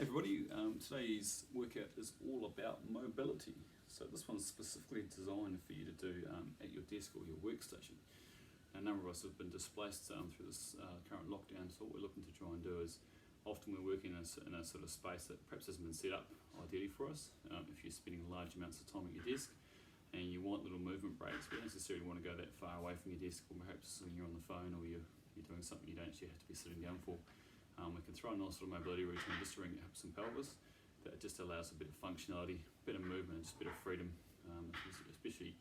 Everybody, today's workout is all about mobility. So this one's specifically designed for you to do at your desk or your workstation. Now, a number of us have been displaced through this current lockdown, so what we're looking to try and do is often we're working in a sort of space that perhaps hasn't been set up ideally for us. If you're spending large amounts of time at your desk and you want little movement breaks, but you don't necessarily want to go that far away from your desk, or perhaps when you're on the phone or you're doing something you don't actually have to be sitting down for. We can throw a nice little mobility routine just around your hips and pelvis that just allows a bit of functionality, a bit of movement, just a bit of freedom, especially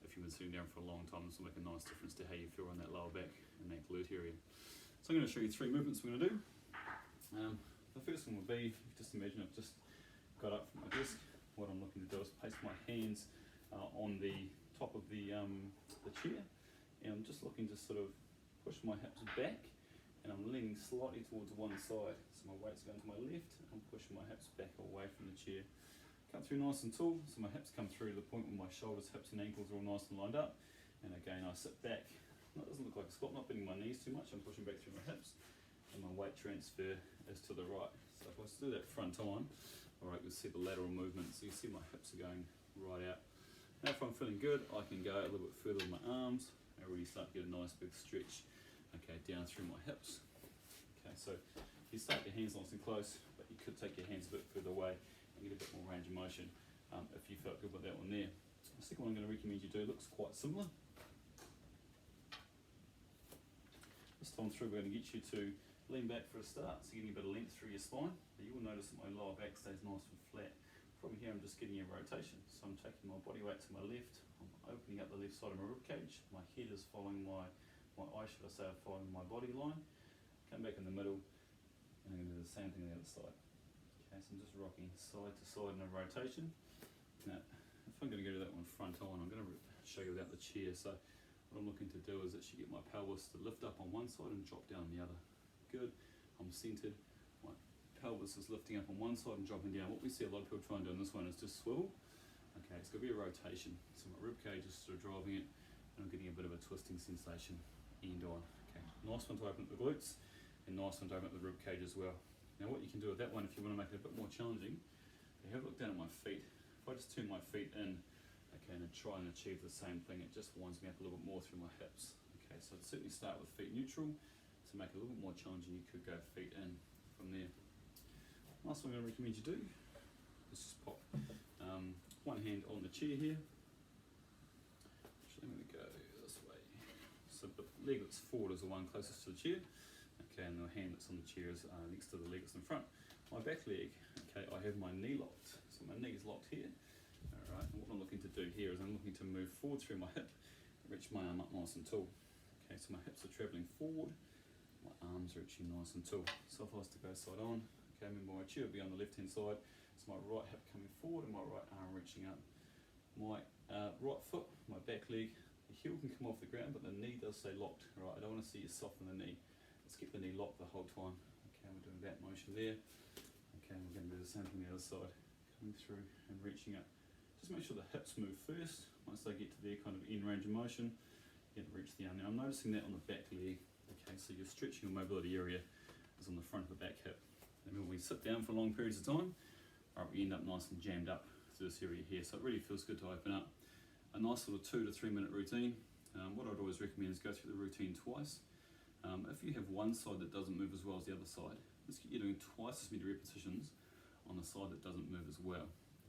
if you've been sitting down for a long time. This will make a nice difference to how you feel on that lower back and that glute area. So I'm going to show you 3 movements we're going to do. The first one will be, just imagine I've just got up from my desk. What I'm looking to do is place my hands on the top of the chair, and I'm just looking to sort of push my hips back, and I'm leaning slightly towards one side, so my weight's going to my left. I'm pushing my hips back away from the chair. Come through nice and tall, so my hips come through to the point where my shoulders, hips and ankles are all nice and lined up. And again, I sit back. It doesn't look like a squat, not bending my knees too much. I'm pushing back through my hips, and my weight transfer is to the right. So if I do that front on, all right, you'll see the lateral movement. So you see my hips are going right out. Now if I'm feeling good, I can go a little bit further with my arms. I really start to get a nice big stretch, okay, down through my hips. Okay, so you start your hands nice and close, but you could take your hands a bit further away and get a bit more range of motion if you felt good with that one there. The second one I'm going to recommend you do looks quite similar. This time through, we're going to get you to lean back for a start, so getting a bit of length through your spine. But you will notice that my lower back stays nice and flat. From here, I'm just getting a rotation. So I'm taking my body weight to my left, I'm opening up the left side of my rib cage, my head is following my eyes, should I say, are following my body line. Come back in the middle, and I'm going to do the same thing on the other side. Okay, so I'm just rocking side to side in a rotation. Now, if I'm going to go to that one front on, I'm going to show you without the chair. So what I'm looking to do is actually get my pelvis to lift up on one side and drop down on the other. Good. I'm centered. My pelvis is lifting up on one side and dropping down. What we see a lot of people try and do on this one is just swivel. Okay, it's going to be a rotation. So my rib cage is sort of driving it, and I'm getting a bit of a twisting sensation end on. Okay, nice one to open up the glutes, and nice one to open up the rib cage as well. Now what you can do with that one, if you want to make it a bit more challenging, you have a look down at my feet. If I just turn my feet in, okay, and try and achieve the same thing, it just winds me up a little bit more through my hips. Okay, so I'd certainly start with feet neutral. To make it a little bit more challenging, you could go feet in from there. Last one I'm going to recommend you do, let's just pop one hand on the chair here. Actually, I'm going to go this way. So the leg that's forward is the one closest to the chair. Okay, and the hand that's on the chair is next to the leg that's in front. My back leg, okay, I have my knee locked. So my knee is locked here. Alright, and what I'm looking to do here is I'm looking to move forward through my hip, reach my arm up nice and tall. Okay, so my hips are travelling forward, my arms are reaching nice and tall. So if I was to go side on, okay, remember my chair will be on the left hand side, so my right hip coming forward and my right arm reaching up. My right foot, my back leg, the heel can come off the ground, but the knee does stay locked. Alright, I don't want to see you soften the knee. Let's keep the knee locked the whole time. Okay, we're doing that motion there. Okay, we're going to do the same thing on the other side, coming through and reaching up. Just make sure the hips move first. Once they get to their kind of end range of motion, you have to reach the arm. Now I'm noticing that on the back leg. Okay, so your stretching and mobility area is on the front of the back hip. And when we sit down for long periods of time, we end up nice and jammed up to this area here. So it really feels good to open up. A nice little 2 to 3 minute routine. What I'd always recommend is go through the routine twice. If you have one side that doesn't move as well as the other side, let's get you doing twice as many repetitions on the side that doesn't move as well.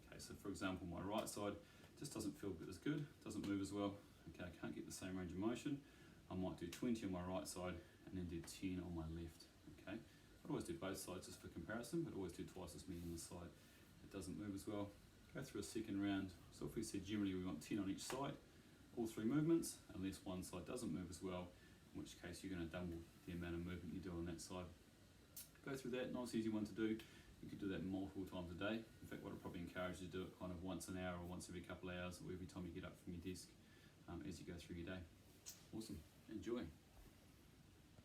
Okay, so for example, my right side just doesn't feel as good, doesn't move as well. Okay, I can't get the same range of motion. I might do 20 on my right side and then do 10 on my left. Okay, I'd always do both sides just for comparison, but always do twice as many on the side that doesn't move as well. Go through a second round. So if we said generally we want 10 on each side, all 3 movements, unless one side doesn't move as well, in which case you're going to double the amount of movement you do on that side. Go through that, nice easy one to do. You could do that multiple times a day. In fact, what I'd probably encourage you to do it kind of once an hour or once every couple of hours, or every time you get up from your desk as you go through your day. Awesome, enjoy.